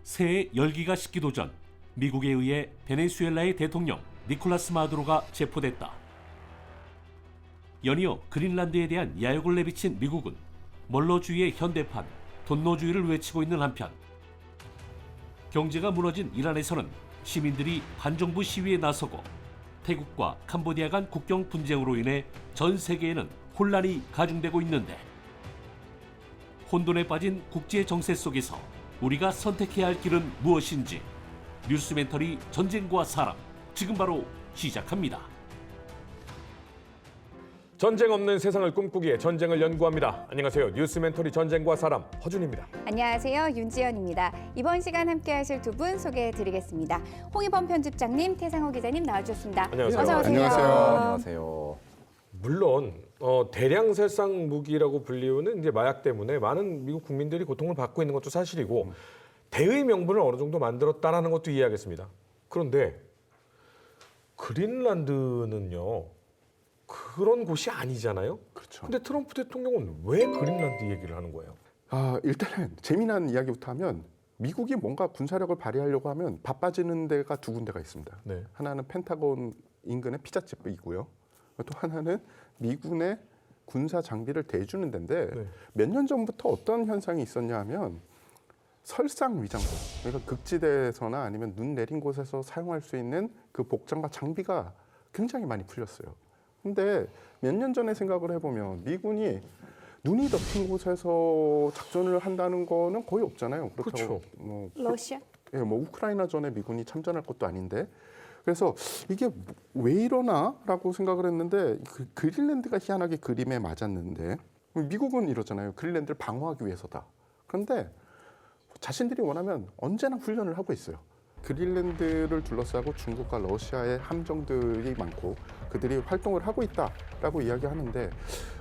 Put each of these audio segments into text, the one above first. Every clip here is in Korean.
새해 열기가 식기도 전 미국에 의해 베네수엘라의 대통령 니콜라스 마두로가 체포됐다. 연이어 그린란드에 대한 야욕을 내비친 미국은 멀로주의의 현대판, 돈노주의를 외치고 있는 한편 경제가 무너진 이란에서는 시민들이 반정부 시위에 나서고 태국과 캄보디아 간 국경 분쟁으로 인해 전 세계에는 혼란이 가중되고 있는데 혼돈에 빠진 국제 정세 속에서 우리가 선택해야 할 길은 무엇인지 뉴스멘터리 전쟁과 사람 지금 바로 시작합니다. 전쟁 없는 세상을 꿈꾸기에 전쟁을 연구합니다. 안녕하세요. 뉴스멘터리 전쟁과 사람 허준입니다. 안녕하세요. 윤지연입니다. 이번 시간 함께하실 두 분 소개해드리겠습니다. 홍희범 편집장님, 태상호 기자님 나와주셨습니다. 안녕하세요. 어서 오세요. 안녕하세요. 물론 대량 살상 무기라고 불리우는 이제 마약 때문에 많은 미국 국민들이 고통을 받고 있는 것도 사실이고 대의 명분을 어느 정도 만들었다라는 것도 이해하겠습니다. 그런데 그린란드는요. 그런 곳이 아니잖아요. 그렇죠. 근데 트럼프 대통령은 왜 그린란드 얘기를 하는 거예요? 일단은 재미난 이야기부터 하면 미국이 뭔가 군사력을 발휘하려고 하면 바빠지는 데가 두 군데가 있습니다. 네. 하나는 펜타곤 인근의 피자집이고요. 또 하나는 미군의 군사 장비를 대주는 데인데 네. 몇 년 전부터 어떤 현상이 있었냐 하면 설상 위장복, 그러니까 극지대에서나 아니면 눈 내린 곳에서 사용할 수 있는 그 복장과 장비가 굉장히 많이 풀렸어요. 근데 몇 년 전에 생각을 해보면 미군이 눈이 덮인 곳에서 작전을 한다는 거는 거의 없잖아요. 그렇다고 그렇죠. 러시아? 예, 우크라이나전에 미군이 참전할 것도 아닌데 그래서 이게 왜 이러나라고 생각을 했는데 그린란드가 희한하게 그림에 맞았는데 미국은 이러잖아요. 그린란드를 방어하기 위해서다. 그런데 자신들이 원하면 언제나 훈련을 하고 있어요. 그린란드를 둘러싸고 중국과 러시아의 함정들이 많고 그들이 활동을 하고 있다라고 이야기하는데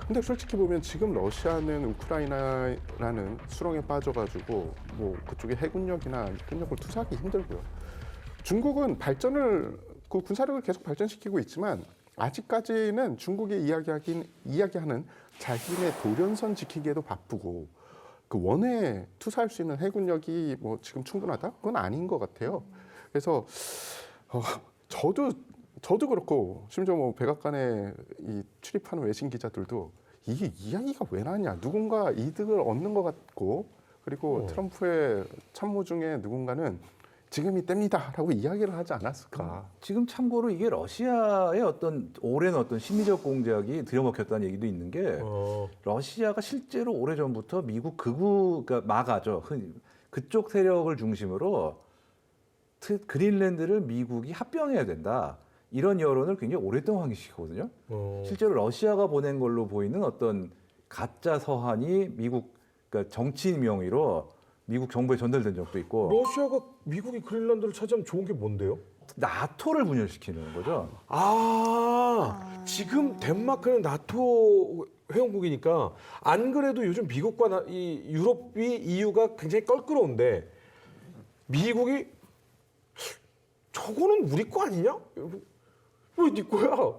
근데 솔직히 보면 지금 러시아는 우크라이나라는 수렁에 빠져가지고 뭐 그쪽에 해군력이나 육군력을 투사하기 힘들고요. 중국은 그 군사력을 계속 발전시키고 있지만 아직까지는 중국이 이야기하는 자기네 도련선 지키기에도 바쁘고 그 원에 투사할 수 있는 해군력이 뭐 지금 충분하다? 그건 아닌 것 같아요. 그래서 저도 그렇고 심지어 뭐 백악관에 이 출입하는 외신 기자들도 이게 이야기가 왜 나냐? 누군가 이득을 얻는 것 같고 그리고 트럼프의 참모 중에 누군가는 지금이 때입니다라고 이야기를 하지 않았을까? 지금 참고로 이게 러시아의 어떤 오랜 어떤 심리적 공작이 들여먹혔다는 얘기도 있는 게 러시아가 실제로 오래전부터 미국 그러니까 마가죠. 그쪽 세력을 중심으로 그린란드를 미국이 합병해야 된다. 이런 여론을 굉장히 오랫동안 환기시키거든요. 실제로 러시아가 보낸 걸로 보이는 어떤 가짜 서한이 그러니까 정치인 명의로 미국 정부에 전달된 적도 있고. 러시아가 미국이 그린란드를 차지하면 좋은 게 뭔데요? 나토를 분열시키는 거죠. 지금 덴마크는 나토 회원국이니까 안 그래도 요즘 미국과 이 유럽이 EU가 굉장히 껄끄러운데 미국이 저거는 우리 거 아니냐? 왜 네 거야?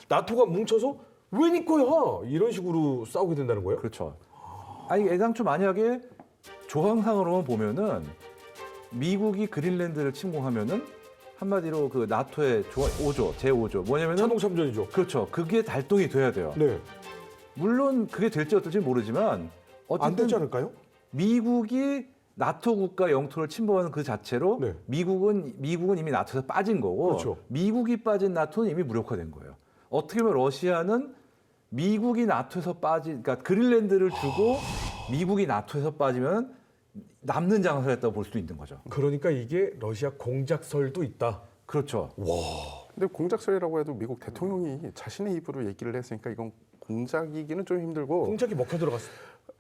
나토가 뭉쳐서 왜 네 거야? 이런 식으로 싸우게 된다는 거예요? 그렇죠. 아니 애당초 만약에 조항상으로만 보면은 미국이 그린란드를 침공하면은 한마디로 그 나토의 제5조 뭐냐면은 자동 참전이죠. 그렇죠. 그게 달동이 돼야 돼요. 네. 물론 그게 될지 어떨지 모르지만 어쨌든 안 되지 않을까요? 미국이 나토 국가 영토를 침범하는 그 자체로 네. 미국은 이미 나토에서 빠진 거고 그렇죠. 미국이 빠진 나토는 이미 무력화된 거예요. 어떻게 보면 러시아는 미국이 나토에서 그러니까 그린란드를 주고 미국이 나토에서 빠지면 남는 장사였다고 볼 수도 있는 거죠. 그러니까 이게 러시아 공작설도 있다. 그렇죠. 근데 공작설이라고 해도 미국 대통령이 자신의 입으로 얘기를 했으니까 이건 공작이기는 좀 힘들고. 공작이 먹혀 들어갔어.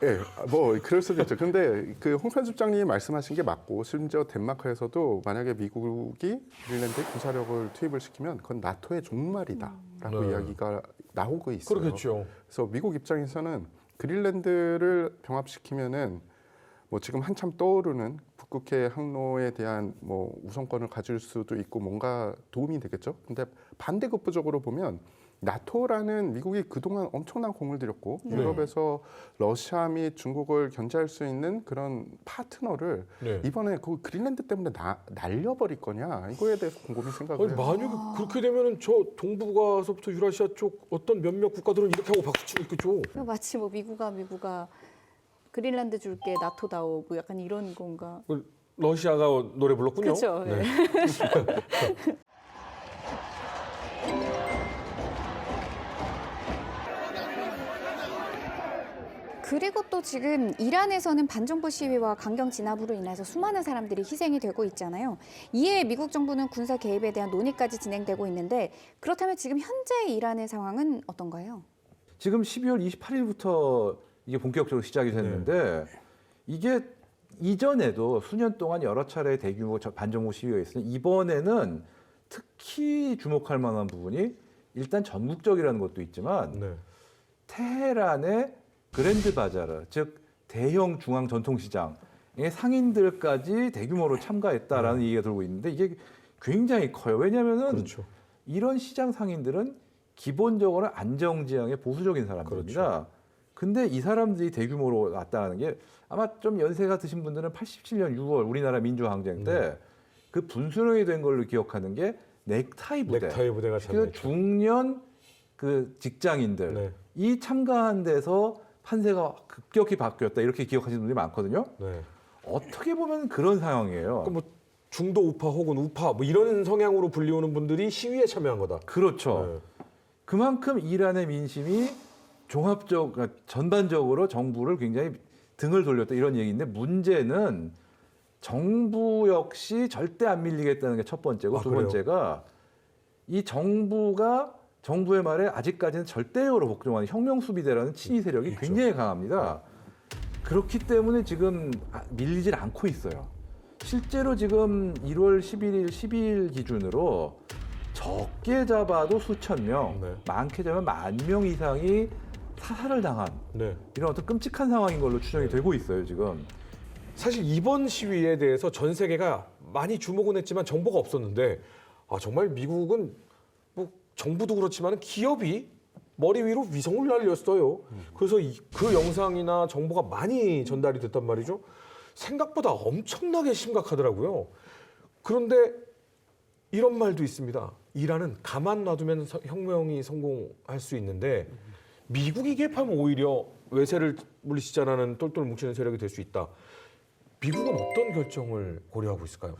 예, 뭐 그럴 수도 있죠. 근데 그 홍 편집장님이 말씀하신 게 맞고 심지어 덴마크에서도 만약에 미국이 그린란드에 군사력을 투입을 시키면 그건 나토의 종말이다라고 네. 이야기가 나오고 있어요. 그렇겠죠. 그래서 미국 입장에서는 그린란드를 병합시키면은 뭐 지금 한참 떠오르는 북극해 항로에 대한 뭐 우선권을 가질 수도 있고 뭔가 도움이 되겠죠. 근데 반대급부적으로 보면 나토라는 미국이 그동안 엄청난 공을 들였고 네. 유럽에서 러시아 및 중국을 견제할 수 있는 그런 파트너를 네. 이번에 그 그린랜드 때문에 날려버릴 거냐 이거에 대해서 곰곰이 생각을 아니 해요. 만약에 그렇게 되면은 저 동북아서부터 유라시아 쪽 어떤 몇몇 국가들은 이렇게 하고 박수치고 있겠죠. 마치 뭐 미국아 그린란드 줄게 나토다오 뭐 약간 이런 건가? 러시아가 노래 불렀군요. 그렇죠. 네. 그리고 또 지금 이란에서는 반정부 시위와 강경 진압으로 인해서 수많은 사람들이 희생이 되고 있잖아요. 이에 미국 정부는 군사 개입에 대한 논의까지 진행되고 있는데 그렇다면 지금 현재 이란의 상황은 어떤가요? 지금 12월 28일부터 이게 본격적으로 시작이 됐는데 이게 이전에도 수년 동안 여러 차례 대규모 반정부 시위가 있으니 이번에는 특히 주목할 만한 부분이 일단 전국적이라는 것도 있지만 네. 테헤란의 그랜드 바자르, 즉 대형 중앙 전통시장의 상인들까지 대규모로 참가했다라는 얘기가 돌고 있는데 이게 굉장히 커요. 왜냐하면은 그렇죠. 이런 시장 상인들은 기본적으로 안정지향의 보수적인 사람들입니다. 근데 이 사람들이 대규모로 왔다는 게 아마 좀 연세가 드신 분들은 87년 6월 우리나라 민주항쟁 때 그 분수령이 된 걸로 기억하는 게 넥타이 부대. 넥타이 부대가 그 참여했죠. 중년 그 직장인들 네. 이 참가한 데서 판세가 급격히 바뀌었다 이렇게 기억하시는 분들이 많거든요. 네. 어떻게 보면 그런 상황이에요. 그러니까 뭐 중도 우파 혹은 우파 뭐 이런 성향으로 불리우는 분들이 시위에 참여한 거다. 그렇죠. 네. 그만큼 이란의 민심이 그러니까 전반적으로 정부를 굉장히 등을 돌렸다 이런 얘기인데 문제는 정부 역시 절대 안 밀리겠다는 게 첫 번째고 두 그래요? 번째가 이 정부의 말에 아직까지는 절대적으로 복종하는 혁명수비대라는 친위 세력이 있죠. 굉장히 강합니다. 그렇기 때문에 지금 밀리질 않고 있어요. 실제로 지금 1월 11일, 12일 기준으로 적게 잡아도 수천 명, 네. 많게 잡으면 10,000명 이상이 사살을 당한 네. 이런 어떤 끔찍한 상황인 걸로 추정이 되고 있어요, 지금. 사실 이번 시위에 대해서 전 세계가 많이 주목은 했지만 정보가 없었는데 정말 미국은 뭐 정부도 그렇지만 기업이 머리 위로 위성을 날렸어요. 그래서 그 영상이나 정보가 많이 전달이 됐단 말이죠. 생각보다 엄청나게 심각하더라고요. 그런데 이런 말도 있습니다. 이란은 가만 놔두면 혁명이 성공할 수 있는데 미국이 개입하면 오히려 외세를 물리치자라는 똘똘 뭉치는 세력이 될 수 있다. 미국은 어떤 결정을 고려하고 있을까요?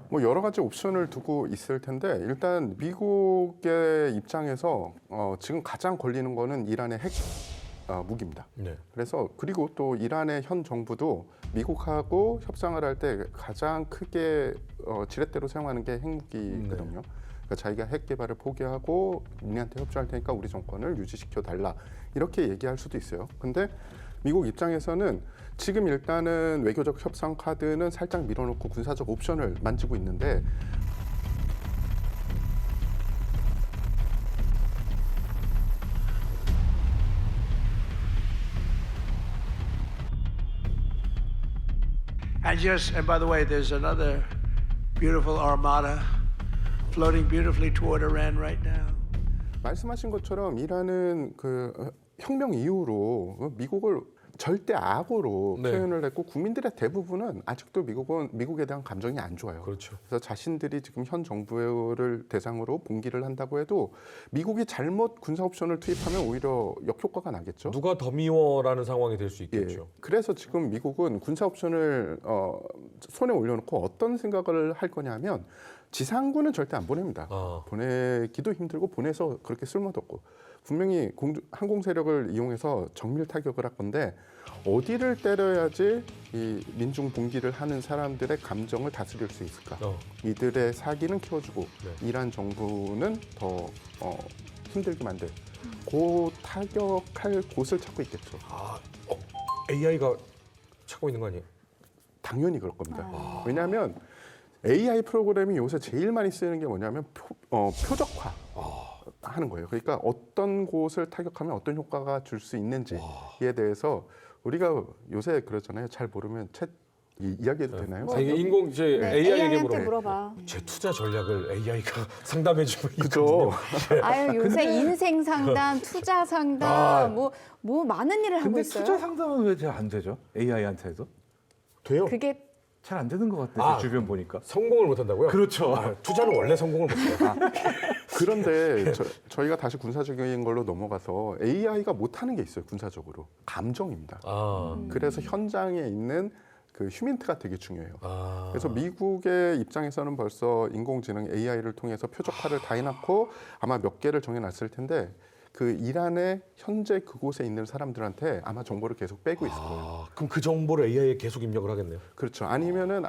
뭐 여러 가지 옵션을 두고 있을 텐데 일단 미국의 입장에서 지금 가장 걸리는 거는 이란의 핵 무기입니다. 네. 그래서 그리고 또 이란의 현 정부도 미국하고 협상을 할 때 가장 크게 지렛대로 사용하는 게 핵무기거든요. 그러니까 자기가 핵 개발을 포기하고 우리한테 협조할 테니까 우리 정권을 유지시켜 달라 이렇게 얘기할 수도 있어요. 근데 미국 입장에서는 지금 일단은 외교적 협상 카드는 살짝 밀어놓고 군사적 옵션을 만지고 있는데 And by the way, there's another beautiful armada floating beautifully toward Iran right now. 말씀하신 것처럼 이란은 그 혁명 이후로 미국을 절대 악으로 네. 표현을 했고 국민들의 대부분은 아직도 미국에 대한 감정이 안 좋아요. 그렇죠. 그래서 자신들이 지금 현 정부를 대상으로 봉기를 한다고 해도 미국이 잘못 군사 옵션을 투입하면 오히려 역효과가 나겠죠. 누가 더 미워라는 상황이 될 수 예. 있겠죠. 그래서 지금 미국은 군사 옵션을 손에 올려놓고 어떤 생각을 할 거냐면 지상군은 절대 안 보냅니다. 보내기도 힘들고 보내서 그렇게 쓸모도 없고 분명히 항공 세력을 이용해서 정밀 타격을 할 건데 어디를 때려야지 이 민중 봉기를 하는 사람들의 감정을 다스릴 수 있을까? 이들의 사기는 키워주고 이란 정부는 더 힘들게 만들. 그 타격할 곳을 찾고 있겠죠. AI가 찾고 있는 거 아니에요? 당연히 그럴 겁니다. 왜냐하면 AI 프로그램이 요새 제일 많이 쓰이는 게 뭐냐면 표적화 하는 거예요. 그러니까 어떤 곳을 타격하면 어떤 효과가 줄 수 있는지에 대해서 우리가 요새 그러잖아요. 잘 모르면 챗 이야기해도 되나요? 아, 이게 인공 이제 네, AI에게 AI한테 물어봐. 물어봐. 제 투자 전략을 AI가 상담해주고 그죠. 있거든요. 아유 요새 인생 상담, 투자 상담, 아. 뭐 많은 일을 하고 근데 있어요. 투자 상담은 왜 잘 안 되죠? AI한테도 돼요? 그게 잘 안 되는 것 같아요. 아. 제 주변 보니까. 성공을 못한다고요? 그렇죠. 아, 투자는 원래 성공을 못해요. 그런데 저희가 다시 군사적인 걸로 넘어가서 AI가 못하는 게 있어요. 군사적으로 감정입니다. 아, 그래서 현장에 있는 그 휴민트가 되게 중요해요. 아. 그래서 미국의 입장에서는 벌써 인공지능 AI를 통해서 표적화를 다 해놨고 아마 몇 개를 정해놨을 텐데 그 이란의 현재 그곳에 있는 사람들한테 아마 정보를 계속 빼고 있을 거예요. 아, 그럼 그 정보를 AI에 계속 입력을 하겠네요. 그렇죠. 아니면은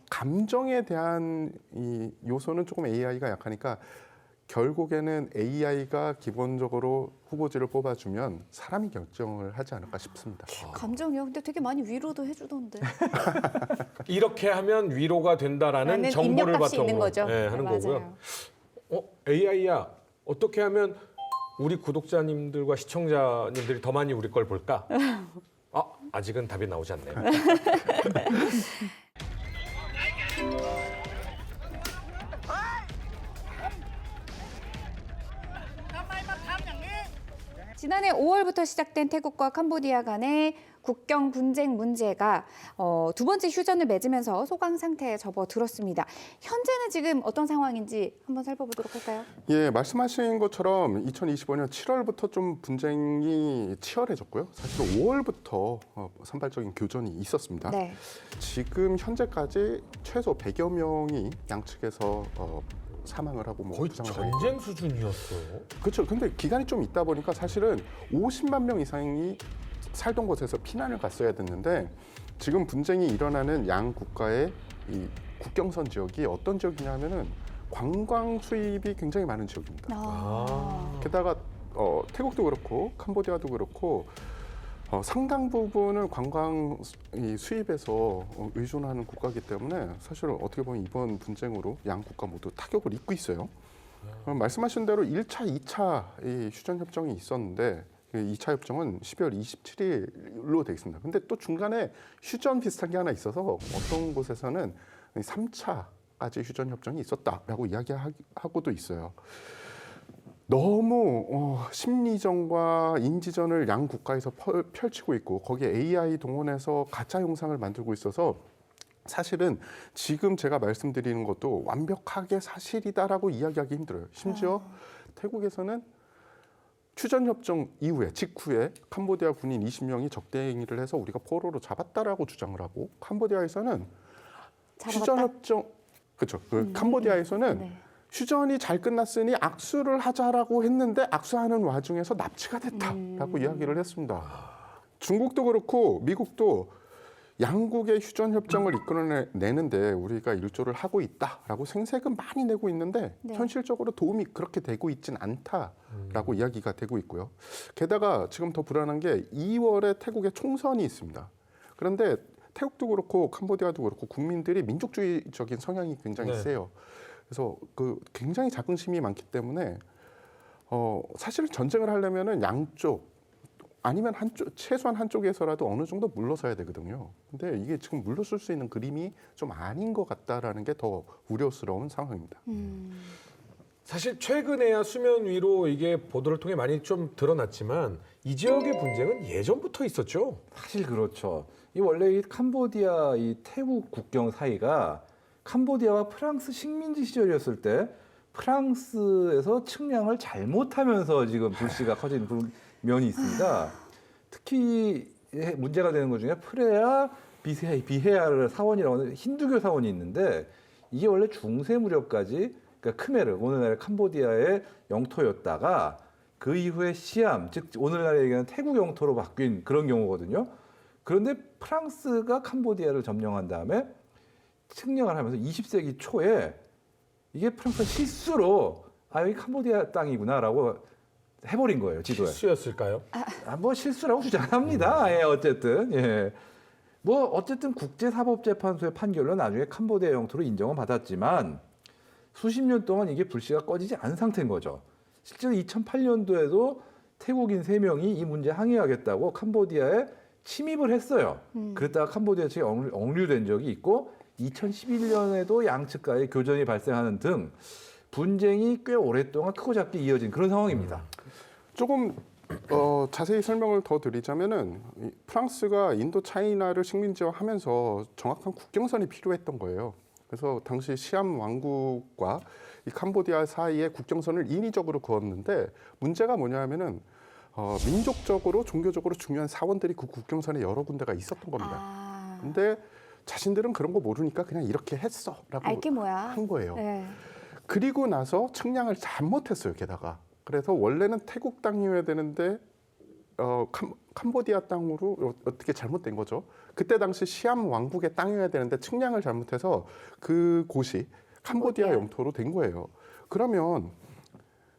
감정에 대한 이 요소는 조금 AI가 약하니까 결국에는 AI가 기본적으로 후보지를 뽑아주면 사람이 결정을 하지 않을까 싶습니다. 감정이요. 근데 되게 많이 위로도 해주던데. 이렇게 하면 위로가 된다라는 라는 정보를 입력값이 있는 바탕으로 거죠. 하는 네, 거고요. 맞아요. AI야 어떻게 하면 우리 구독자님들과 시청자님들이 더 많이 우리 걸 볼까? 아직은 답이 나오지 않네요. 지난해 5월부터 시작된 태국과 캄보디아 간의 국경 분쟁 문제가 두 번째 휴전을 맺으면서 소강 상태에 접어들었습니다. 현재는 지금 어떤 상황인지 한번 살펴보도록 할까요? 예, 말씀하신 것처럼 2025년 7월부터 좀 분쟁이 치열해졌고요. 사실 5월부터 산발적인 교전이 있었습니다. 네. 지금 현재까지 최소 100여 명이 양측에서 사망을 하고 거의 부상을 하고 전쟁 수준이었어요. 그렇죠. 근데 기간이 좀 있다 보니까 사실은 50만 명 이상이 살던 곳에서 피난을 갔어야 됐는데 지금 분쟁이 일어나는 양 국가의 이 국경선 지역이 어떤 지역이냐면은 관광 수입이 굉장히 많은 지역입니다. 게다가 태국도 그렇고 캄보디아도 그렇고 상당 부분을 관광 수입에서 의존하는 국가이기 때문에 사실 어떻게 보면 이번 분쟁으로 양 국가 모두 타격을 입고 있어요. 말씀하신 대로 1차, 2차 이 휴전 협정이 있었는데 2차 협정은 12월 27일로 되어 있습니다. 근데 또 중간에 휴전 비슷한 게 하나 있어서 어떤 곳에서는 3차까지 휴전 협정이 있었다라고 이야기하고도 있어요. 너무 심리전과 인지전을 양 국가에서 펼치고 있고 거기에 AI 동원해서 가짜 영상을 만들고 있어서 사실은 지금 제가 말씀드리는 것도 완벽하게 사실이다라고 이야기하기 힘들어요. 심지어 태국에서는 휴전협정 이후에 직후에 캄보디아 군인 20명이 적대행위를 해서 우리가 포로로 잡았다라고 주장을 하고 캄보디아에서는 휴전협정 그렇죠. 캄보디아에서는 네. 휴전이 잘 끝났으니 악수를 하자라고 했는데 악수하는 와중에서 납치가 됐다라고 이야기를 했습니다. 중국도 그렇고 미국도 양국의 휴전 협정을 이끌어내는데 우리가 일조를 하고 있다라고 생색은 많이 내고 있는데 네. 현실적으로 도움이 그렇게 되고 있진 않다라고 이야기가 되고 있고요. 게다가 지금 더 불안한 게 2월에 태국에 총선이 있습니다. 그런데 태국도 그렇고 캄보디아도 그렇고 국민들이 민족주의적인 성향이 굉장히 네. 세요. 그래서 그 굉장히 자긍심이 많기 때문에 사실 전쟁을 하려면은 양쪽 아니면 최소한 한쪽에서라도 어느 정도 물러서야 되거든요. 근데 이게 지금 물러설 수 있는 그림이 좀 아닌 것 같다라는 게 더 우려스러운 상황입니다. 사실 최근에야 수면 위로 이게 보도를 통해 많이 좀 드러났지만 이 지역의 분쟁은 예전부터 있었죠. 사실 그렇죠. 이 원래 이 캄보디아 이 태국 국경 사이가 캄보디아와 프랑스 식민지 시절이었을 때 프랑스에서 측량을 잘못하면서 지금 불씨가 커진 그런 면이 있습니다. 특히 문제가 되는 것 중에 프레아 비헤아르 사원이라고 하는 힌두교 사원이 있는데 이게 원래 중세 무렵까지 그러니까 크메르 오늘날의 캄보디아의 영토였다가 그 이후에 시암 즉 오늘날 얘기하는 태국 영토로 바뀐 그런 경우거든요. 그런데 프랑스가 캄보디아를 점령한 다음에 측량을 하면서 20세기 초에 이게 프랑스가 실수로 여기 캄보디아 땅이구나라고 해버린 거예요, 지도에. 실수였을까요? 뭐 실수라고 주장합니다. 예, 어쨌든 예. 뭐 어쨌든 국제사법재판소의 판결로 나중에 캄보디아 영토로 인정은 받았지만 수십 년 동안 이게 불씨가 꺼지지 않은 상태인 거죠. 실제로 2008년도에도 태국인 3명이 이 문제 항의하겠다고 캄보디아에 침입을 했어요. 그랬다가 캄보디아 측에 억류된 적이 있고 2011년에도 양측과의 교전이 발생하는 등 분쟁이 꽤 오랫동안 크고 작게 이어진 그런 상황입니다. 조금 자세히 설명을 더 드리자면은 이 프랑스가 인도 차이나를 식민지화하면서 정확한 국경선이 필요했던 거예요. 그래서 당시 시암 왕국과 이 캄보디아 사이에 국경선을 인위적으로 그었는데 문제가 뭐냐면은 민족적으로 종교적으로 중요한 사원들이 그 국경선에 여러 군데가 있었던 겁니다. 아, 근데 자신들은 그런 거 모르니까 그냥 이렇게 했어라고 알게 뭐야. 한 거예요. 네. 그리고 나서 측량을 잘못했어요. 게다가 그래서 원래는 태국 땅이어야 되는데 캄보디아 땅으로 어떻게 잘못된 거죠. 그때 당시 시암 왕국의 땅이어야 되는데 측량을 잘못해서 그 곳이 캄보디아 영토로 된 거예요. 그러면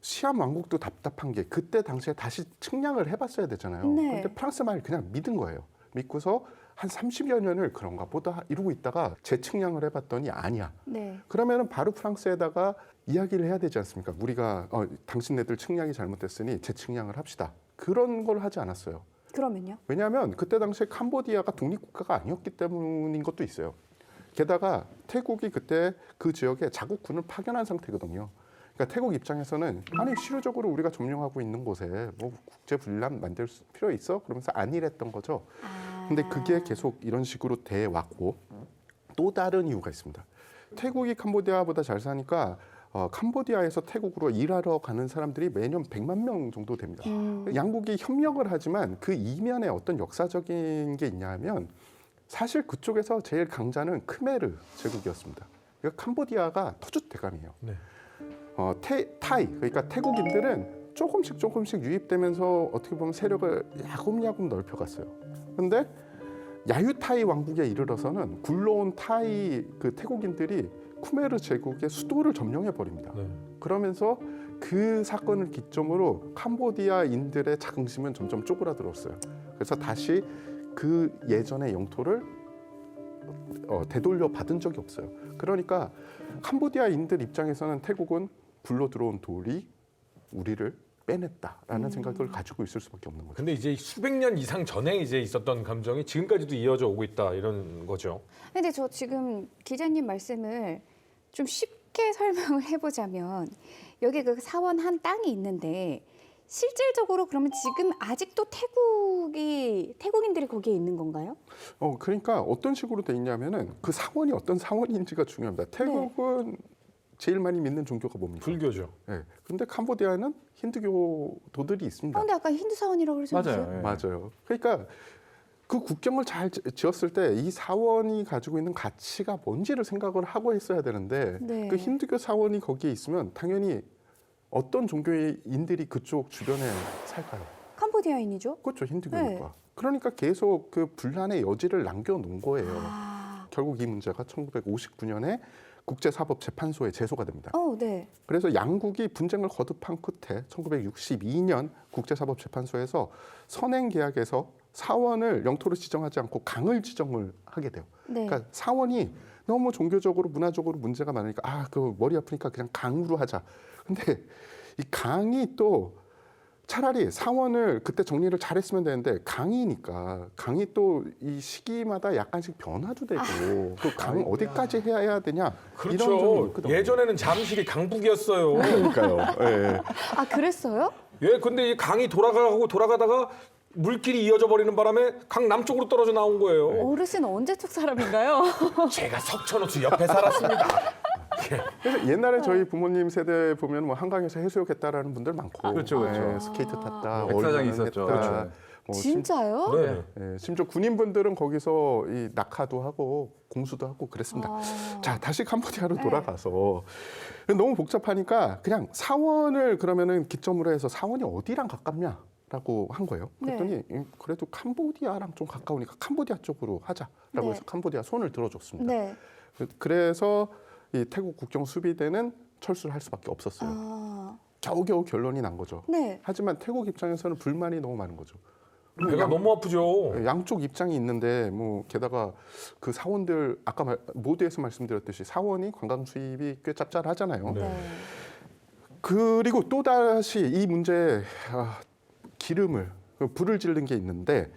시암 왕국도 답답한 게 그때 당시에 다시 측량을 해봤어야 되잖아요. 네. 근데 프랑스 말 그냥 믿은 거예요. 믿고서 한 30여 년을 그런가 보다 이러고 있다가 재측량을 해봤더니 아니야. 네. 그러면은 바로 프랑스에다가 이야기를 해야 되지 않습니까? 우리가 당신네들 측량이 잘못됐으니 재측량을 합시다. 그런 걸 하지 않았어요. 그러면요? 왜냐하면 그때 당시에 캄보디아가 독립국가가 아니었기 때문인 것도 있어요. 게다가 태국이 그때 그 지역에 자국군을 파견한 상태거든요. 그러니까 태국 입장에서는 아니 실효적으로 우리가 점령하고 있는 곳에 뭐 국제 분란 만들 필요 있어? 그러면서 안일했던 거죠. 근데 그게 계속 이런 식으로 돼 왔고 또 다른 이유가 있습니다. 태국이 캄보디아보다 잘 사니까 캄보디아에서 태국으로 일하러 가는 사람들이 매년 100만 명 정도 됩니다. 양국이 협력을 하지만 그 이면에 어떤 역사적인 게 있냐 하면 사실 그쪽에서 제일 강자는 크메르 제국이었습니다. 그러니까 캄보디아가 터줏대감이에요. 네. 타이 그러니까 태국인들은 조금씩 유입되면서 어떻게 보면 세력을 야금야금 넓혀갔어요. 그런데 야유타이 왕국에 이르러서는 굴러온 타이 그 태국인들이 쿠메르 제국의 수도를 점령해 버립니다. 네. 그러면서 그 사건을 기점으로 캄보디아인들의 자긍심은 점점 쪼그라들었어요. 그래서 다시 그 예전의 영토를 되돌려 받은 적이 없어요. 그러니까 캄보디아인들 입장에서는 태국은 굴러 들어온 돌이 우리를 빼냈다라는 생각을 가지고 있을 수밖에 없는 거죠. 근데 이제 수백 년 이상 전에 이제 있었던 감정이 지금까지도 이어져 오고 있다 이런 거죠. 근데 저 지금 기자님 말씀을 좀 쉽게 설명을 해보자면 여기 그 사원 한 땅이 있는데 실질적으로 그러면 지금 아직도 태국인들이 거기에 있는 건가요? 그러니까 어떤 식으로 돼 있냐면은 그 사원이 어떤 사원인지가 중요합니다. 태국은 제일 많이 믿는 종교가 뭡니까? 불교죠. 네. 근데 캄보디아는 힌두교도들이 있습니다. 근데 아까 힌두 사원이라고 그러지 않았어요? 맞아요. 예. 맞아요. 그러니까 그 국경을 잘 지었을 때 이 사원이 가지고 있는 가치가 뭔지를 생각을 하고 했어야 되는데 네. 그 힌두교 사원이 거기에 있으면 당연히 어떤 종교인들이 그쪽 주변에 살까요? 캄보디아인이죠? 그렇죠. 힌두교니까. 네. 그러니까 계속 그 분란의 여지를 남겨놓은 거예요. 아, 결국 이 문제가 1959년에 국제사법재판소에 제소가 됩니다. 네. 그래서 양국이 분쟁을 거듭한 끝에 1962년 국제사법재판소에서 선행계약에서 사원을 영토로 지정하지 않고 강을 지정을 하게 돼요. 네. 그러니까 사원이 너무 종교적으로 문화적으로 문제가 많으니까 그 머리 아프니까 그냥 강으로 하자. 근데 이 강이 또 차라리 사원을 그때 정리를 잘했으면 되는데 강이니까 강이 또 이 시기마다 약간씩 변화도 되고 그 강 어디까지 해야 되냐 이런 점이 그렇죠. 있거든요. 예전에는 잠실이 강북이었어요. 그러니까요. 예. 아, 그랬어요? 예, 근데 이 강이 돌아가다가 물길이 이어져 버리는 바람에 강 남쪽으로 떨어져 나온 거예요. 어르신 언제적 사람인가요? 제가 석천호수 옆에 살았습니다. 그래서 옛날에 저희 부모님 세대 보면 뭐 한강에서 해수욕했다라는 분들 많고, 그렇죠, 그렇죠. 스케이트 탔다, 백사장이 얼마나 있었죠. 했다. 그렇죠. 뭐 진짜요? 네. 심지어 군인분들은 거기서 이 낙하도 하고 공수도 하고 그랬습니다. 아. 자, 다시 캄보디아로 돌아가서 너무 복잡하니까 그냥 사원을 그러면은 기점으로 해서 사원이 어디랑 가깝냐라고 한 거예요. 그랬더니 그래도 캄보디아랑 좀 가까우니까 캄보디아 쪽으로 하자라고 해서 캄보디아 손을 들어줬습니다. 네. 그래서 이 태국 국경 수비대는 철수를 할 수밖에 없었어요. 아, 겨우겨우 결론이 난 거죠. 네. 하지만 태국 입장에서는 불만이 너무 많은 거죠. 배가 너무 아프죠. 양쪽 입장이 있는데 뭐 게다가 그 사원들 아까 모두에서 말씀드렸듯이 사원이 관광 수입이 꽤 짭짤하잖아요. 네. 그리고 또 다시 이 문제에 불을 지른 게 있는데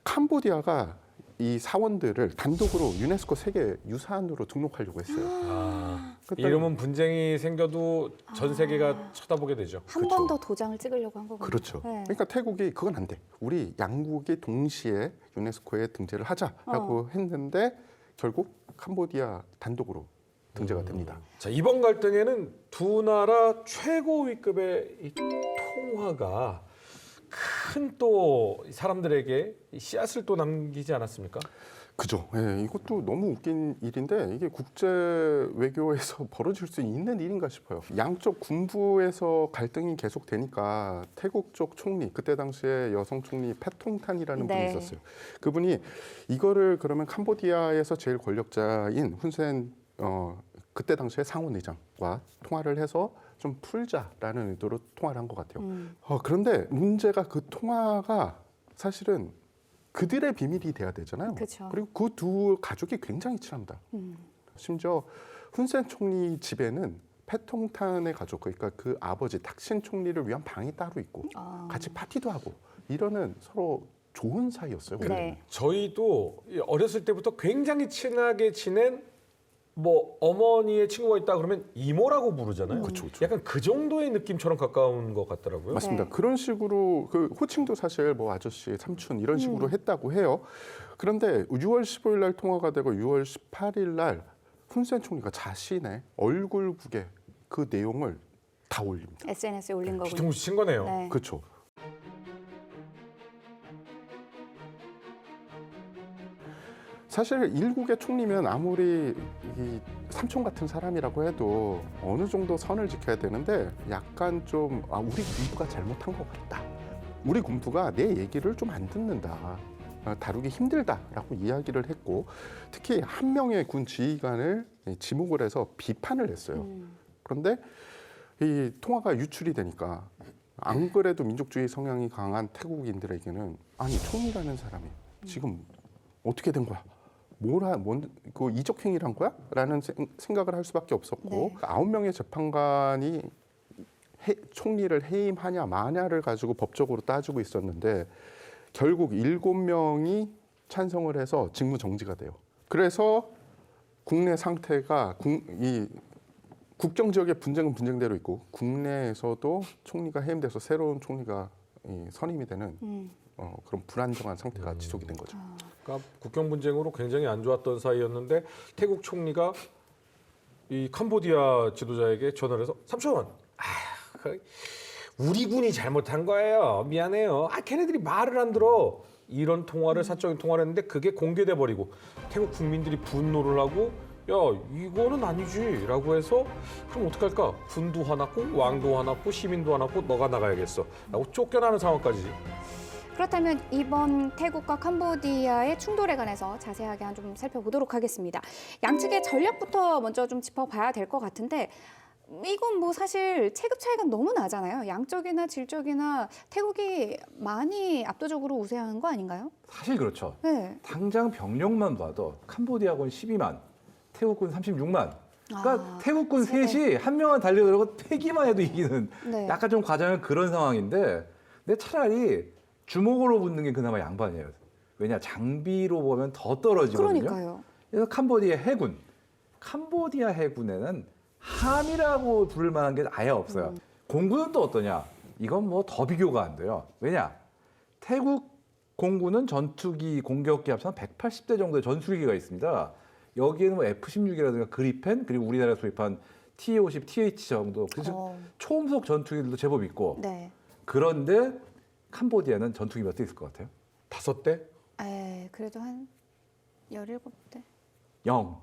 캄보디아가 이 사원들을 단독으로 유네스코 세계 유산으로 등록하려고 했어요. 그때 이러면 분쟁이 생겨도 전 세계가 쳐다보게 되죠. 한 번 더 도장을 찍으려고 한 거군요. 그렇죠. 네. 그러니까 태국이 그건 안 돼. 우리 양국이 동시에 유네스코에 등재를 하자라고 했는데 결국 캄보디아 단독으로 등재가 됩니다. 자, 이번 갈등에는 두 나라 최고위급의 이 통화가 큰 또 사람들에게 씨앗을 또 남기지 않았습니까? 그죠. 예, 이것도 너무 웃긴 일인데 이게 국제 외교에서 벌어질 수 있는 일인가 싶어요. 양쪽 군부에서 갈등이 계속되니까 태국 쪽 총리, 그때 당시에 여성 총리 패통탄이라는 분이 네. 있었어요. 그분이 이거를 그러면 캄보디아에서 제일 권력자인 훈센 그때 당시에 상원의장과 통화를 해서 좀 풀자라는 의도로 통화를 한 것 같아요. 그런데 문제가 그 통화가 사실은 그들의 비밀이 돼야 되잖아요. 그쵸. 그리고 그 두 가족이 굉장히 친합니다. 심지어 훈센 총리 집에는 패통탄의 가족, 그러니까 그 아버지 탁신 총리를 위한 방이 따로 있고 같이 파티도 하고 이러는 서로 좋은 사이였어요. 네. 저희도 어렸을 때부터 굉장히 친하게 지낸 뭐 어머니의 친구가 있다 그러면 이모라고 부르잖아요. 그쵸, 그쵸. 약간 그 정도의 느낌처럼 가까운 것 같더라고요. 맞습니다. 네. 그런 식으로 그 호칭도 사실 뭐 아저씨, 삼촌 이런 식으로 했다고 해요. 그런데 6월 15일 날 통화가 되고 6월 18일 날 훈센 총리가 자신의 얼굴국에 그 내용을 다 올립니다. SNS에 올린 거군요. 뒤통수 친 거네요. 네. 그렇죠. 사실 일국의 총리면 아무리 이 삼촌 같은 사람이라고 해도 어느 정도 선을 지켜야 되는데 약간 좀 우리 군부가 잘못한 것 같다. 우리 군부가 내 얘기를 좀 안 듣는다. 다루기 힘들다라고 이야기를 했고 특히 한 명의 군 지휘관을 지목을 해서 비판을 했어요. 그런데 이 통화가 유출이 되니까 안 그래도 민족주의 성향이 강한 태국인들에게는 아니 총리라는 사람이 지금 어떻게 된 거야? 그 이적행위를 한 거야? 라는 생각을 할 수밖에 없었고 네. 9명의 재판관이 총리를 해임하냐 마냐를 가지고 법적으로 따지고 있었는데 결국 7명이 찬성을 해서 직무 정지가 돼요. 그래서 국내 상태가 이 국경 지역의 분쟁은 분쟁대로 있고 국내에서도 총리가 해임돼서 새로운 총리가 선임이 되는 그런 불안정한 상태가 지속이 된 거죠. 그러니까 국경 분쟁으로 굉장히 안 좋았던 사이였는데 태국 총리가 이 캄보디아 지도자에게 전화를 해서 삼촌, 우리 군이 잘못한 거예요. 미안해요. 걔네들이 말을 안 들어. 이런 통화를 사적인 통화를 했는데 그게 공개돼 버리고 태국 국민들이 분노를 하고 야 이거는 아니지라고 해서 그럼 어떡할까? 군도 화났고 왕도 화났고 시민도 화났고 너가 나가야겠어. 라고 쫓겨나는 상황까지. 그렇다면 이번 태국과 캄보디아의 충돌에 관해서 자세하게 좀 살펴보도록 하겠습니다. 양측의 전략부터 먼저 좀 짚어봐야 될 것 같은데 이건 뭐 사실 체급 차이가 너무 나잖아요. 양적이나 질적이나 태국이 많이 압도적으로 우세한 거 아닌가요? 사실 그렇죠. 네. 당장 병력만 봐도 캄보디아군 12만, 태국군 36만. 그러니까 태국군 세네. 셋이 한 명만 달려들고 태기만 해도 이기는 네. 약간 좀 과장한 그런 상황인데 근데 차라리 주먹으로 붙는 게 그나마 양반이에요. 왜냐 장비로 보면 더 떨어지거든요. 그러니까요. 그래서 캄보디아 해군에는 함이라고 부를 만한 게 아예 없어요. 공군은 또 어떠냐? 이건 뭐 더 비교가 안 돼요. 왜냐? 태국 공군은 전투기 공격기 합쳐서 180대 정도의 전술기가 있습니다. 여기에는 뭐 F-16이라든가 그리펜 그리고 우리나라에 소입한 T-50, TH 정도 그래서 초음속 전투기들도 제법 있고 네. 그런데 캄보디아는 전투기 몇 대 있을 것 같아요? 5대? 그래도 한 17대? 0.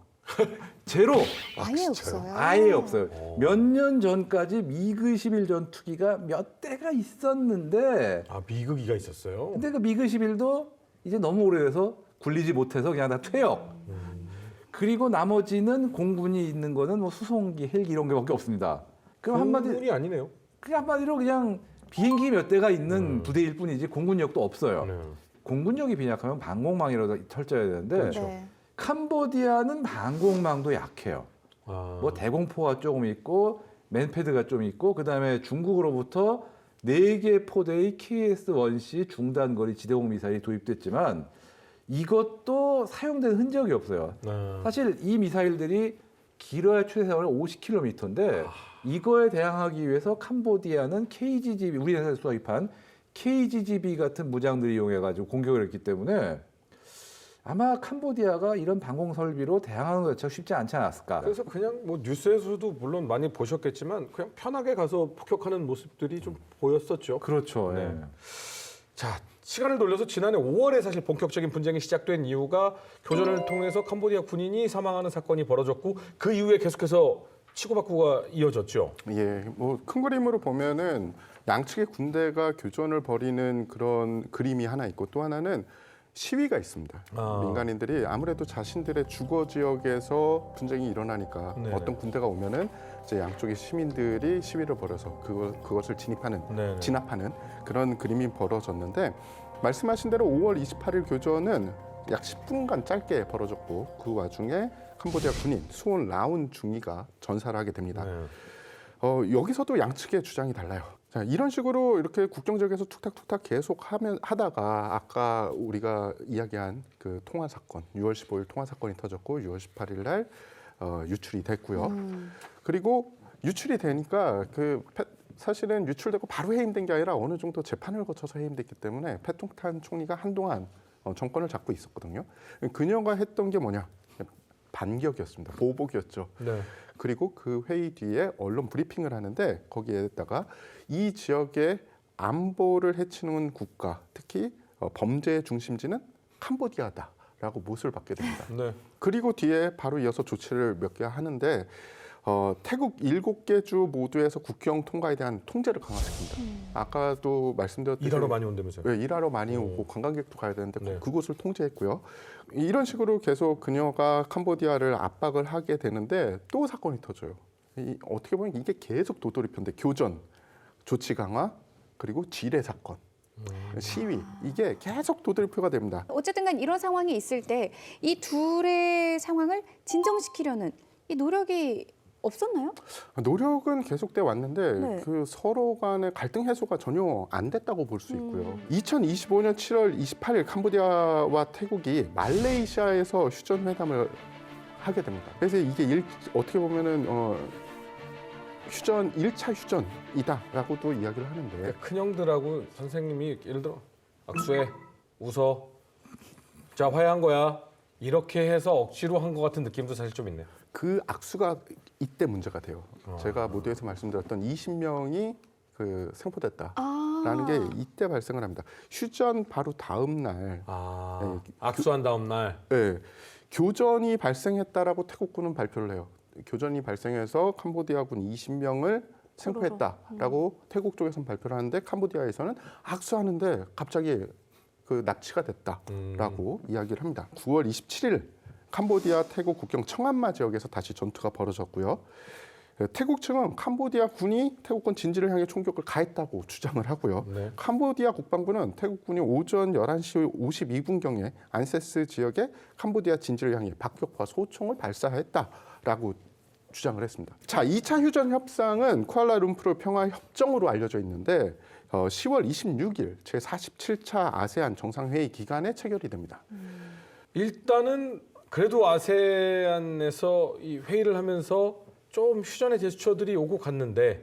제로. 아예 없어요. 아예 없어요. 몇 년 전까지 미그 11 전투기가 몇 대가 있었는데 미국이가 있었어요. 근데 그 미그 11도 이제 너무 오래돼서 굴리지 못해서 그냥 다 퇴역. 그리고 나머지는 공군이 있는 거는 뭐 수송기, 헬기 이런 게밖에 없습니다. 그럼 공군이 아니네요. 한마디로 그냥 비행기 몇 대가 있는 부대일 뿐이지 공군력도 없어요. 네. 공군력이 빈약하면 방공망이라도 철저해야 되는데 그렇죠. 네. 캄보디아는 방공망도 약해요. 뭐 대공포가 조금 있고 맨패드가 좀 있고 그다음에 중국으로부터 4개 포대의 KS-1C 중단거리 지대공 미사일이 도입됐지만 이것도 사용된 흔적이 없어요. 사실 이 미사일들이 길어야 최대상으로 50km인데 이거에 대항하기 위해서 캄보디아는 KGB, 우리나라에서 수입한 KGB 같은 무장들을 이용해가지고 공격을 했기 때문에 아마 캄보디아가 이런 방공 설비로 대항하는 것 자체가 쉽지 않지 않았을까. 그래서 그냥 뭐 뉴스에서도 물론 많이 보셨겠지만 그냥 편하게 가서 폭격하는 모습들이 좀 보였었죠. 그렇죠. 네. 예. 자, 시간을 돌려서 지난해 5월에 사실 본격적인 분쟁이 시작된 이유가 교전을 통해서 캄보디아 군인이 사망하는 사건이 벌어졌고 그 이후에 계속해서 치고받고가 이어졌죠. 예, 뭐 큰 그림으로 보면은 양측의 군대가 교전을 벌이는 그런 그림이 하나 있고 또 하나는 시위가 있습니다. 민간인들이 아무래도 자신들의 주거 지역에서 분쟁이 일어나니까 네네. 어떤 군대가 오면은 이제 양쪽의 시민들이 시위를 벌여서 그것을 네네. 진압하는 그런 그림이 벌어졌는데 말씀하신 대로 5월 28일 교전은 약 10분간 짧게 벌어졌고 그 와중에 캄보디아 군인 수온 라운 중위가 전사를 하게 됩니다. 네. 여기서도 양측의 주장이 달라요. 자, 이런 식으로 이렇게 국경지역에서 툭탁툭탁 계속 하다가 아까 우리가 이야기한 그 통화 사건, 6월 15일 통화 사건이 터졌고 6월 18일 날 유출이 됐고요. 그리고 유출이 되니까 사실은 유출되고 바로 해임된 게 아니라 어느 정도 재판을 거쳐서 해임됐기 때문에 패통탄 총리가 한동안 정권을 잡고 있었거든요. 그녀가 했던 게 뭐냐? 반격이었습니다. 보복이었죠. 네. 그리고 그 회의 뒤에 언론 브리핑을 하는데 거기에다가 이 지역의 안보를 해치는 국가, 특히 범죄의 중심지는 캄보디아다라고 못을 받게 됩니다. 네. 그리고 뒤에 바로 이어서 조치를 몇 개 하는데 태국 7개 주 모두에서 국경 통과에 대한 통제를 강화시킵니다. 아까도 말씀드렸듯이 일하러 많이 온다면서요? 네, 일하러 많이 오고 관광객도 가야 되는데 네. 그곳을 통제했고요. 이런 식으로 계속 그녀가 캄보디아를 압박을 하게 되는데 또 사건이 터져요. 어떻게 보면 이게 계속 도돌이표인데 교전, 조치 강화, 그리고 지뢰 사건, 시위 이게 계속 도돌이표가 됩니다. 어쨌든 간 이런 상황이 있을 때 이 둘의 상황을 진정시키려는 이 노력이 없었나요? 노력은 계속돼 왔는데 네. 그 서로 간의 갈등 해소가 전혀 안 됐다고 볼 수 있고요. 2025년 7월 28일 캄보디아와 태국이 말레이시아에서 휴전 회담을 하게 됩니다. 그래서 이게 어떻게 보면은 휴전 1차 휴전이다라고도 이야기를 하는데 큰형들하고 선생님이 예를 들어 악수해, 웃어, 자 화해한 거야 이렇게 해서 억지로 한 것 같은 느낌도 사실 좀 있네요. 그 악수가 이때 문제가 돼요. 제가 모두에서 말씀드렸던 20명이 그 생포됐다라는 게 이때 발생을 합니다. 휴전 바로 다음 날 악수한 다음 날. 네, 교전이 발생했다라고 태국군은 발표를 해요. 교전이 발생해서 캄보디아군 20명을 생포했다라고 태국 쪽에서는 발표를 하는데 캄보디아에서는 악수하는데 갑자기 그 납치가 됐다라고 이야기를 합니다. 9월 27일 캄보디아 태국 국경 청안마 지역에서 다시 전투가 벌어졌고요. 태국 측은 캄보디아 군이 태국군 진지를 향해 총격을 가했다고 주장을 하고요. 네. 캄보디아 국방부는 태국군이 오전 11시 52분경에 안세스 지역에 캄보디아 진지를 향해 박격포와 소총을 발사했다라고 주장을 했습니다. 자, 2차 휴전 협상은 쿠알라룸푸르 평화 협정으로 알려져 있는데 10월 26일 제47차 아세안 정상회의 기간에 체결이 됩니다. 일단은 그래도 아세안에서 이 회의를 하면서 좀 휴전의 제스처들이 오고 갔는데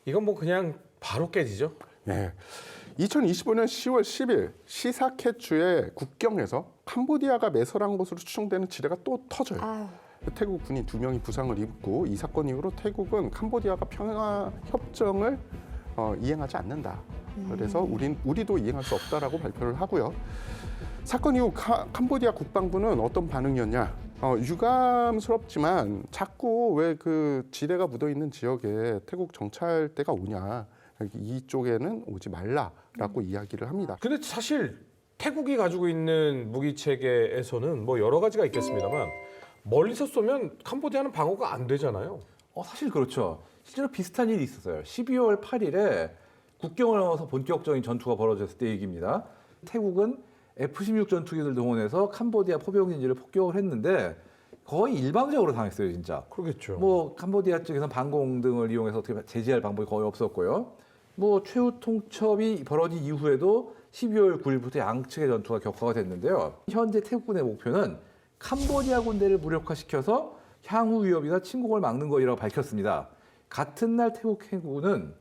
이건 뭐 그냥 바로 깨지죠. 네. 2025년 10월 10일 시사켓주의 국경에서 캄보디아가 매설한 것으로 추정되는 지뢰가 또 터져요. 아유. 태국 군인 2명이 부상을 입고 이 사건 이후로 태국은 캄보디아가 평화 협정을 이행하지 않는다. 그래서 우리도 이행할 수 없다라고 발표를 하고요. 사건 이후 캄보디아 국방부는 어떤 반응이었냐? 유감스럽지만 자꾸 왜 그 지대가 묻어 있는 지역에 태국 정찰대가 오냐? 이쪽에는 오지 말라라고 이야기를 합니다. 근데 사실 태국이 가지고 있는 무기 체계에서는 뭐 여러 가지가 있겠습니다만 멀리서 쏘면 캄보디아는 방어가 안 되잖아요. 사실 그렇죠. 실제로 비슷한 일이 있었어요. 12월 8일에 국경을 넘어서 본격적인 전투가 벌어졌을 때 얘기입니다. 태국은 F-16 전투기들 동원해서 캄보디아 포병진지를 폭격을 했는데 거의 일방적으로 당했어요, 진짜. 그러겠죠. 뭐 캄보디아 측에서 방공 등을 이용해서 어떻게 제지할 방법이 거의 없었고요. 뭐 최후 통첩이 벌어진 이후에도 12월 9일부터 양측의 전투가 격화가 됐는데요. 현재 태국군의 목표는 캄보디아 군대를 무력화시켜서 향후 위협이나 침공을 막는 것이라고 밝혔습니다. 같은 날 태국 해군은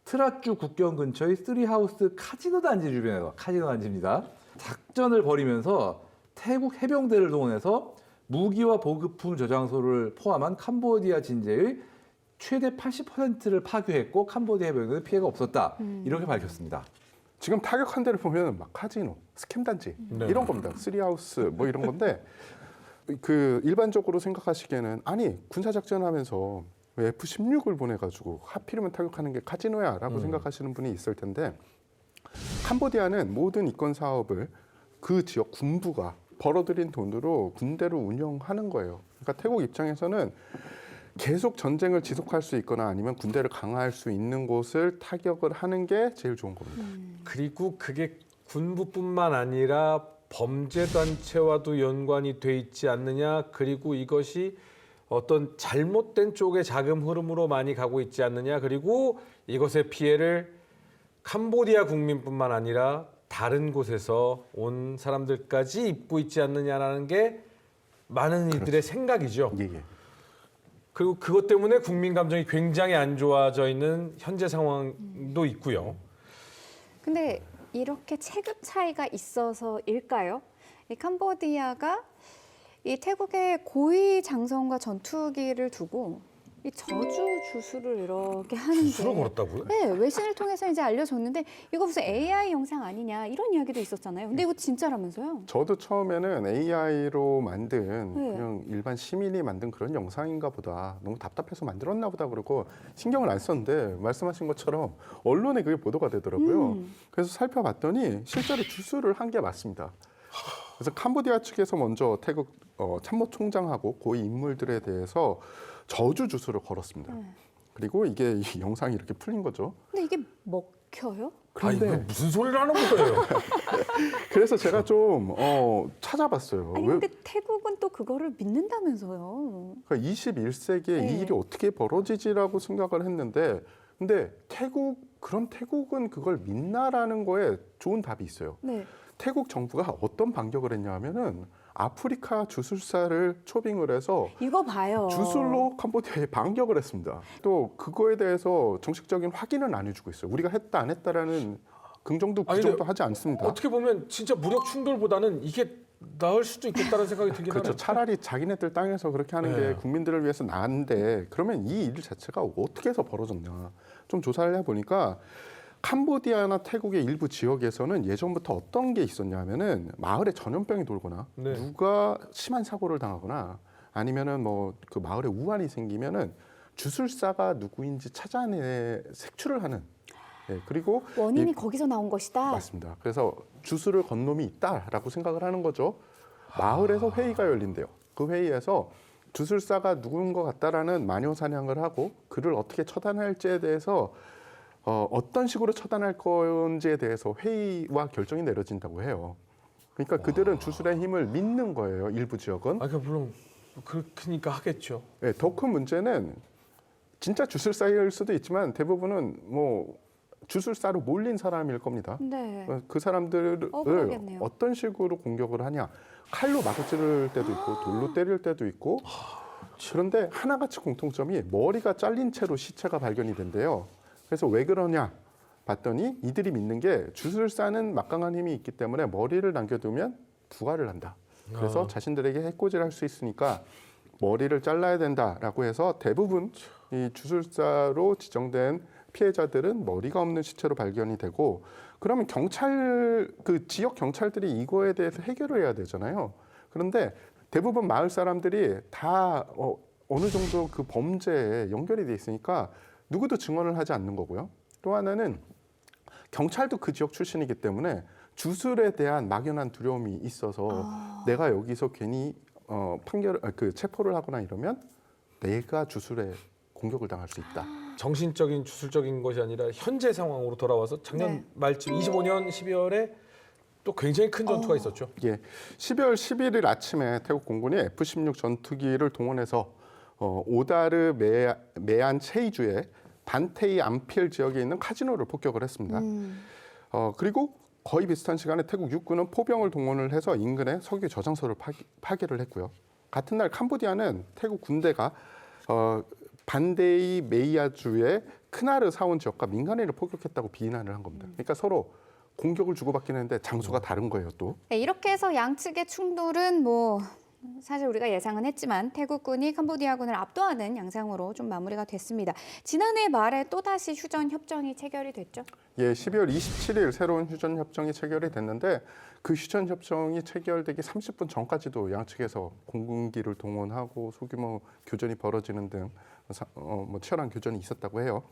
트라쭈 국경 근처의 쓰리하우스 카지노 단지 주변에서 카지노 단지입니다. 작전을 벌이면서 태국 해병대를 동원해서 무기와 보급품 저장소를 포함한 캄보디아 진지의 최대 80%를 파괴했고 캄보디아 해병대는 피해가 없었다. 이렇게 밝혔습니다. 지금 타격한 데를 보면 막 카지노, 스캠 단지 이런 겁니다. 쓰리하우스 뭐 이런 건데 그 일반적으로 생각하시기에는 아니 군사 작전하면서 왜 F-16을 보내가지고 하필이면 타격하는 게 카지노야라고 생각하시는 분이 있을 텐데 캄보디아는 모든 이권 사업을 그 지역 군부가 벌어들인 돈으로 군대를 운영하는 거예요. 그러니까 태국 입장에서는 계속 전쟁을 지속할 수 있거나 아니면 군대를 강화할 수 있는 곳을 타격을 하는 게 제일 좋은 겁니다. 그리고 그게 군부뿐만 아니라 범죄 단체와도 연관이 돼 있지 않느냐. 그리고 이것이 어떤 잘못된 쪽의 자금 흐름으로 많이 가고 있지 않느냐. 그리고 이것의 피해를 캄보디아 국민뿐만 아니라 다른 곳에서 온 사람들까지 입고 있지 않느냐라는 게 많은 이들의 생각이죠. 예, 예. 그리고 그것 때문에 국민 감정이 굉장히 안 좋아져 있는 현재 상황도 있고요. 근데 이렇게 체급 차이가 있어서일까요? 이 캄보디아가 이 태국의 고위 장성과 전투기를 두고 이 저주 주술을 이렇게 하는 주술을 게 걸었다고요? 네, 외신을 통해서 이제 알려졌는데 이거 무슨 AI 영상 아니냐 이런 이야기도 있었잖아요. 근데 이거 진짜라면서요? 저도 처음에는 AI로 만든 네. 그냥 일반 시민이 만든 그런 영상인가 보다. 너무 답답해서 만들었나 보다 그러고 신경을 안 썼는데 말씀하신 것처럼 언론에 그게 보도가 되더라고요. 그래서 살펴봤더니 실제로 주술을 한 게 맞습니다. 그래서 캄보디아 측에서 먼저 태국 참모총장하고 고위 인물들에 대해서 저주 주술을 걸었습니다. 그리고 이게 이 영상이 이렇게 풀린 거죠. 근데 이게 먹혀요? 그런데 무슨 소리를 하는 거예요? 그래서 제가 좀 찾아봤어요. 아니 왜- 근데 태국은 또 그거를 믿는다면서요? 그러니까 21세기에 네. 이 일이 어떻게 벌어지지라고 생각을 했는데 근데 그럼 태국은 그걸 믿나라는 거에 좋은 답이 있어요. 네. 태국 정부가 어떤 반격을 했냐 하면은 아프리카 주술사를 초빙을 해서 이거 봐요. 주술로 캄보디아에 반격을 했습니다. 또 그거에 대해서 정식적인 확인은 안 해주고 있어요. 우리가 했다 안 했다라는 긍정도 아니, 부정도 근데 하지 않습니다. 어떻게 보면 진짜 무력 충돌보다는 이게 나을 수도 있겠다는 생각이 들긴 그렇죠. 하네요. 차라리 자기네들 땅에서 그렇게 하는 네. 게 국민들을 위해서 나은데 그러면 이 일 자체가 어떻게 해서 벌어졌냐. 좀 조사를 해보니까 캄보디아나 태국의 일부 지역에서는 예전부터 어떤 게 있었냐면은 마을에 전염병이 돌거나 네. 누가 심한 사고를 당하거나 아니면은 뭐 그 마을에 우환이 생기면은 주술사가 누구인지 찾아내 색출을 하는. 예, 그리고 원인이 거기서 나온 것이다. 맞습니다. 그래서 주술을 건 놈이 있다라고 생각을 하는 거죠. 마을에서 회의가 열린대요. 그 회의에서 주술사가 누군 것 같다라는 마녀 사냥을 하고 그를 어떻게 처단할지에 대해서 어떤 식으로 처단할 건지에 대해서 회의와 결정이 내려진다고 해요. 그러니까 그들은 주술의 힘을 믿는 거예요. 일부 지역은. 아, 물론 그러니까 하겠죠. 네, 더 큰 문제는 진짜 주술사일 수도 있지만 대부분은 뭐 주술사로 몰린 사람일 겁니다. 네. 그 사람들을 그러겠네요. 어떤 식으로 공격을 하냐. 칼로 마구 찌를 때도 있고 돌로 때릴 때도 있고 그런데 하나같이 공통점이 머리가 잘린 채로 시체가 발견이 된대요. 그래서 왜 그러냐 봤더니 이들이 믿는 게 주술사는 막강한 힘이 있기 때문에 머리를 남겨두면 부활을 한다. 그래서 자신들에게 해코지를 할 수 있으니까 머리를 잘라야 된다라고 해서 대부분 이 주술사로 지정된 피해자들은 머리가 없는 시체로 발견이 되고 그러면 그 지역 경찰들이 이거에 대해서 해결을 해야 되잖아요. 그런데 대부분 마을 사람들이 다 어느 정도 그 범죄에 연결이 돼 있으니까 누구도 증언을 하지 않는 거고요. 또 하나는 경찰도 그 지역 출신이기 때문에 주술에 대한 막연한 두려움이 있어서 내가 여기서 괜히 체포를 하거나 이러면 내가 주술에 공격을 당할 수 있다. 정신적인 주술적인 것이 아니라 현재 상황으로 돌아와서 작년 네. 말쯤 25년 12월에 또 굉장히 큰 전투가 있었죠. 예, 12월 11일 아침에 태국 공군이 F-16 전투기를 동원해서 오다르 메안 체이주에 반테이 안필 지역에 있는 카지노를 폭격을 했습니다. 그리고 거의 비슷한 시간에 태국 육군은 포병을 동원을 해서 인근에 석유 저장소를 파괴를 했고요. 같은 날 캄보디아는 태국 군대가 반데이 메이아주의 크나르 사원 지역과 민간인을 폭격했다고 비난을 한 겁니다. 그러니까 서로 공격을 주고받긴 했는데 장소가 다른 거예요, 또. 네, 이렇게 해서 양측의 충돌은 사실 우리가 예상은 했지만 태국군이 캄보디아군을 압도하는 양상으로 좀 마무리가 됐습니다. 지난해 말에 또다시 휴전 협정이 체결이 됐죠? 예, 12월 27일 새로운 휴전 협정이 체결이 됐는데 그 휴전 협정이 체결되기 30분 전까지도 양측에서 공군기를 동원하고 소규모 교전이 벌어지는 등 치열한 교전이 있었다고 해요.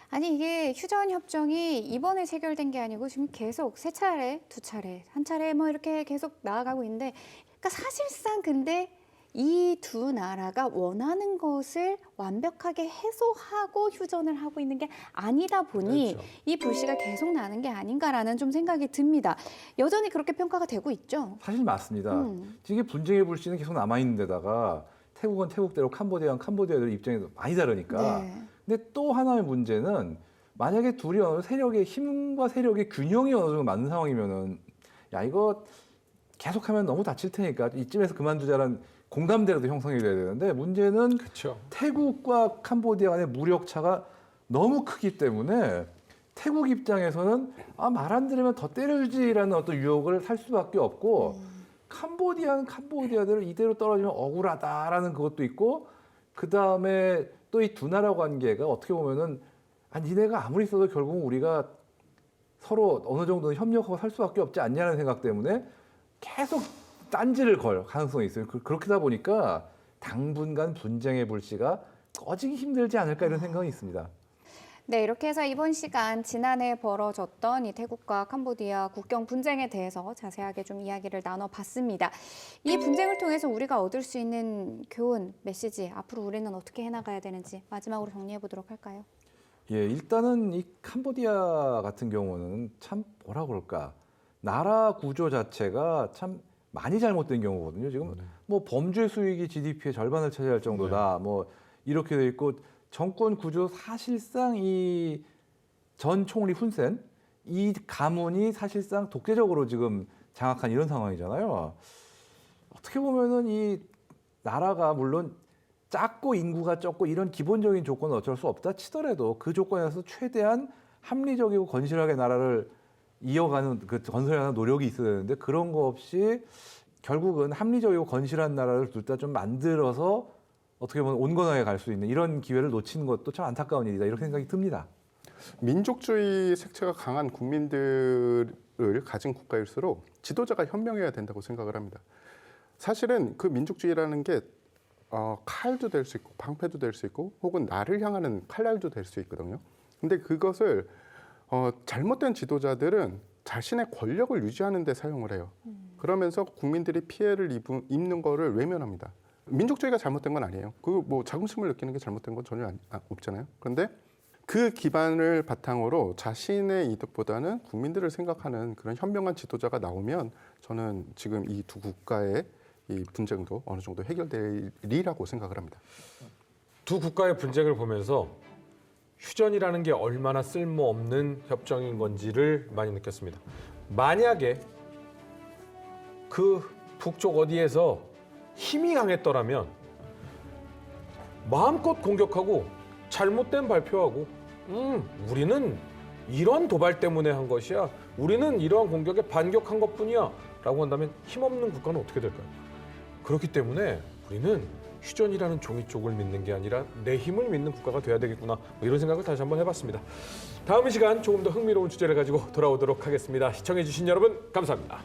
아니 이게 휴전 협정이 이번에 체결된 게 아니고 지금 계속 세 차례, 두 차례, 한 차례 이렇게 계속 나아가고 있는데 그러니까 사실상 근데 이 두 나라가 원하는 것을 완벽하게 해소하고 휴전을 하고 있는 게 아니다 보니 그렇죠. 이 불씨가 계속 나는 게 아닌가라는 좀 생각이 듭니다. 여전히 그렇게 평가가 되고 있죠. 사실 맞습니다. 이게 분쟁의 불씨는 계속 남아 있는 데다가 태국은 태국대로 캄보디아는 캄보디아대로 입장이 많이 다르니까. 네. 근데 또 하나의 문제는 만약에 둘이 어느 세력의 힘과 세력의 균형이 어느 정도 맞는 상황이면은 야 이거 계속하면 너무 다칠 테니까 이쯤에서 그만두자라는 공감대라도 형성이 돼야 되는데 문제는 그렇죠. 태국과 캄보디아 간의 무력 차가 너무 크기 때문에 태국 입장에서는 말 안 들으면 더 때려주지라는 어떤 유혹을 살 수밖에 없고 캄보디아는 캄보디아대로 이대로 떨어지면 억울하다라는 그것도 있고 그 다음에 또 이 두 나라 관계가 어떻게 보면은 니네가 아무리 써도 결국은 우리가 서로 어느 정도는 협력하고 살 수밖에 없지 않냐는 생각 때문에 계속 딴지를 걸 가능성이 있어요. 그렇게다 보니까 당분간 분쟁의 불씨가 꺼지기 힘들지 않을까 이런 생각이 있습니다. 네, 이렇게 해서 이번 시간 지난해 벌어졌던 이 태국과 캄보디아 국경 분쟁에 대해서 자세하게 좀 이야기를 나눠봤습니다. 이 분쟁을 통해서 우리가 얻을 수 있는 교훈, 메시지, 앞으로 우리는 어떻게 해나가야 되는지 마지막으로 정리해 보도록 할까요? 예, 일단은 이 캄보디아 같은 경우는 참 뭐라 그럴까 나라 구조 자체가 참 많이 잘못된 경우거든요. 지금 범죄 수익이 GDP의 절반을 차지할 정도다. 이렇게 돼 있고 정권 구조 사실상 이 전 총리 훈센 이 가문이 사실상 독재적으로 지금 장악한 이런 상황이잖아요. 어떻게 보면은 이 나라가 물론 작고 인구가 적고 이런 기본적인 조건은 어쩔 수 없다 치더라도 그 조건에서 최대한 합리적이고 건실하게 나라를 이어가는 건설하는 노력이 있어야 되는데 그런 거 없이 결국은 합리적이고 건실한 나라를 둘 다 좀 만들어서 어떻게 보면 온건하게 갈 수 있는 이런 기회를 놓치는 것도 참 안타까운 일이다 이렇게 생각이 듭니다. 민족주의 색채가 강한 국민들을 가진 국가일수록 지도자가 현명해야 된다고 생각을 합니다. 사실은 그 민족주의라는 게 칼도 될 수 있고 방패도 될 수 있고 혹은 나를 향하는 칼날도 될 수 있거든요. 근데 그것을 잘못된 지도자들은 자신의 권력을 유지하는 데 사용을 해요. 그러면서 국민들이 피해를 입는 거를 외면합니다. 민족주의가 잘못된 건 아니에요. 자긍심을 느끼는 게 잘못된 건 전혀 없잖아요. 그런데 그 기반을 바탕으로 자신의 이득보다는 국민들을 생각하는 그런 현명한 지도자가 나오면 저는 지금 이 두 국가의 이 분쟁도 어느 정도 해결되리라고 생각을 합니다. 두 국가의 분쟁을 보면서 휴전이라는 게 얼마나 쓸모없는 협정인 건지를 많이 느꼈습니다. 만약에 그 북쪽 어디에서 힘이 강했더라면 마음껏 공격하고 잘못된 발표하고 우리는 이런 도발 때문에 한 것이야. 우리는 이러한 공격에 반격한 것뿐이야. 라고 한다면 힘없는 국가는 어떻게 될까요? 그렇기 때문에 우리는 휴전이라는 종이 쪽을 믿는 게 아니라 내 힘을 믿는 국가가 돼야 되겠구나. 이런 생각을 다시 한번 해봤습니다. 다음 시간 조금 더 흥미로운 주제를 가지고 돌아오도록 하겠습니다. 시청해주신 여러분 감사합니다.